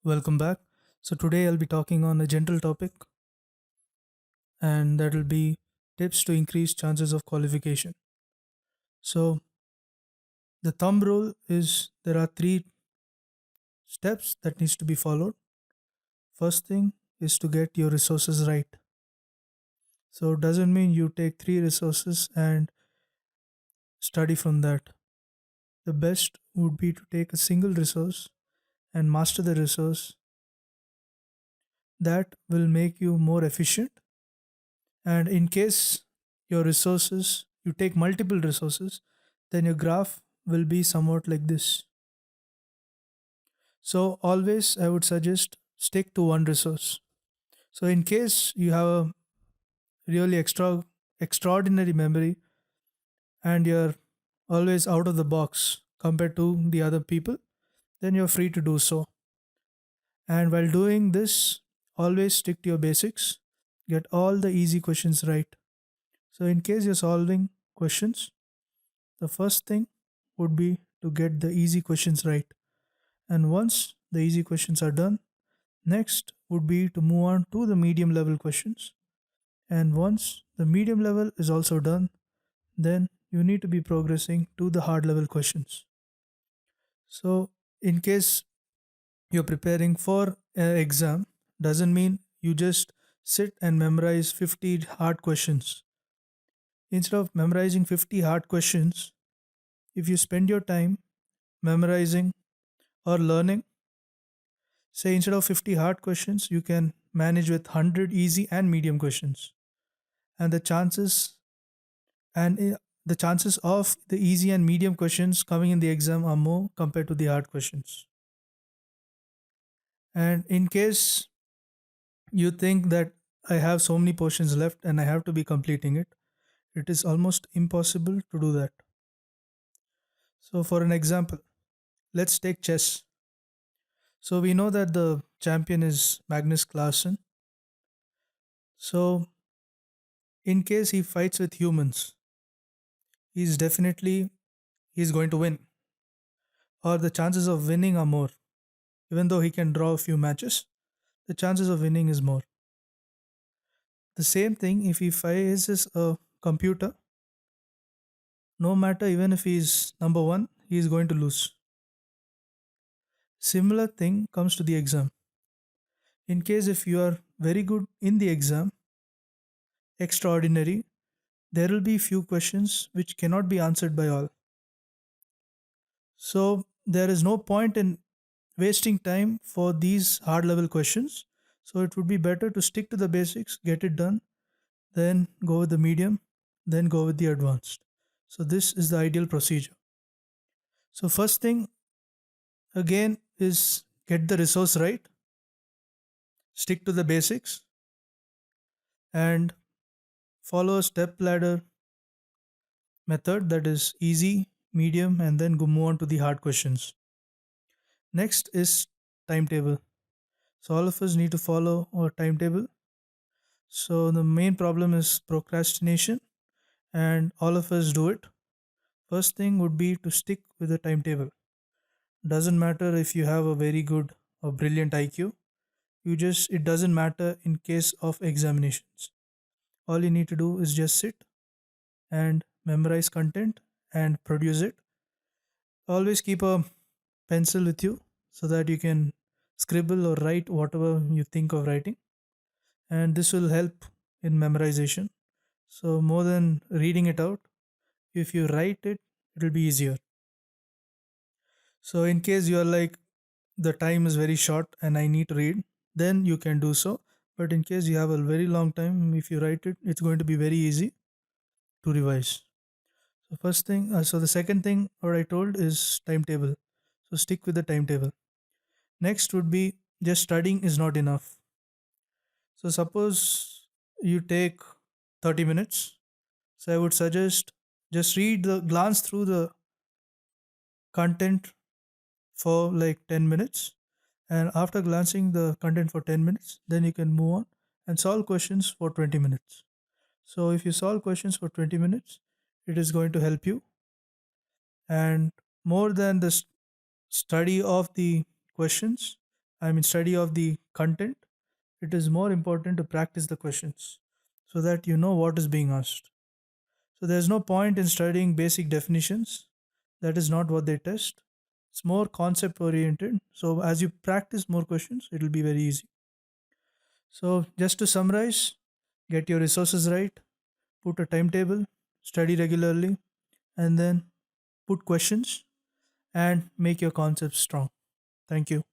Welcome back. So, today I'll be talking on a general topic, and that will be tips to increase chances of qualification. So, the thumb rule is there are three steps that needs to be followed. First thing is to get your resources right. So, it doesn't mean you take three resources and study from that. The best would be to take a single resource and master the resource. That will make you more efficient. And in case your resources, you take multiple resources, then your graph will be somewhat like this. So always I would suggest stick to one resource. So in case you have a really extraordinary memory and you're always out of the box compared to the other people, then you're free to do so. And while doing this, always stick to your basics. Get all the easy questions right. So in case you're solving questions, the first thing would be to get the easy questions right. And once the easy questions are done, next would be to move on to the medium level questions. And once the medium level is also done, then you need to be progressing to the hard level questions. So, in case you're preparing for an exam, doesn't mean you just sit and memorize 50 hard questions. Instead of memorizing 50 hard questions, if you spend your time memorizing or learning, say instead of 50 hard questions, you can manage with 100 easy and medium questions. And the chances of the easy and medium questions coming in the exam are more compared to the hard questions. And in case you think that I have so many portions left and I have to be completing it, it is almost impossible to do that. So, for an example, let's take chess. So, we know that the champion is Magnus Carlsen. So, in case he fights with humans, he's going to win, or the chances of winning are more. Even though he can draw a few matches, the chances of winning is more. The same thing if he faces a computer, no matter even if he's number one, he is going to lose. Similar thing comes to the exam. In case if you are very good in the exam, extraordinary, there will be few questions which cannot be answered by all. So there is no point in wasting time for these hard level questions. So it would be better to stick to the basics, get it done, then go with the medium, then go with the advanced. So this is the ideal procedure. So first thing again is get the resource right, stick to the basics, and follow a step ladder method that is easy, medium, and then go move on to the hard questions. Next is timetable. So all of us need to follow our timetable. So the main problem is procrastination, and all of us do it. First thing would be to stick with the timetable. Doesn't matter if you have a very good or brilliant IQ. It doesn't matter in case of examinations. All you need to do is just sit and memorize content and produce it. Always keep a pencil with you so that you can scribble or write whatever you think of writing, and this will help in memorization. So more than reading it out, if you write it, it will be easier. So in case you are like the time is very short and I need to read, then you can do so. But in case you have a very long time, if you write it, it's going to be very easy to revise. So the second thing what I told is timetable. So stick with the timetable. Next would be just studying is not enough. So suppose you take 30 minutes. So I would suggest just glance through the content for like 10 minutes, and after glancing the content for 10 minutes, then you can move on and solve questions for 20 minutes. So if you solve questions for 20 minutes, it is going to help you. And more than the study of the questions, study of the content, it is more important to practice the questions so that you know what is being asked. So there's no point in studying basic definitions. That is not what they test. It's more concept oriented. So as you practice more questions, it will be very easy. So just to summarize, get your resources right, put a timetable, study regularly, and then put questions and make your concepts strong. Thank you.